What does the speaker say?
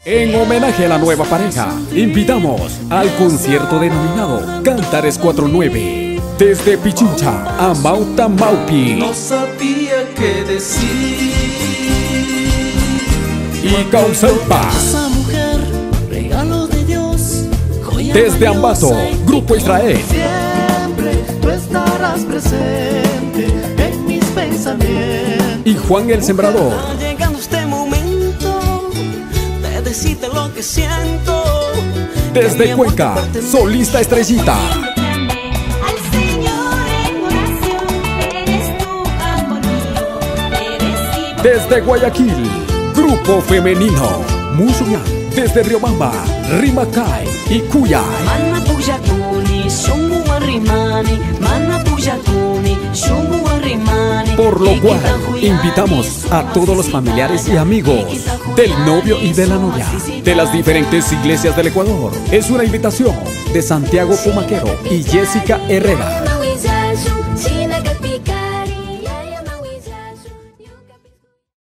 En homenaje a la nueva pareja, invitamos al concierto denominado Cantares 49. Desde Pichincha a Mauta Maupi. No sabía qué decir. Y Causalpa. Esa mujer, regalo de Dios. Desde Ambato, Grupo Israel. Siempre tú estarás presente en mis pensamientos. Y Juan el Sembrador. Está llegando este momento de decirte lo que siento. Desde Cuenca, Solista Estrellita. Al Señor en oración, eres tú, amor mío, eres Desde Guayaquil, Grupo Femenino Musuya. Desde Riobamba, Rimacay y Cuyay. Mana puyatuni, shungu arrimani. Mana puyatuni, shungu arrimani. Por lo cual, invitamos a todos los familiares y amigos del novio y de la novia de las diferentes iglesias del Ecuador. Es una invitación de Santiago Pumaquero y Jessica Herrera.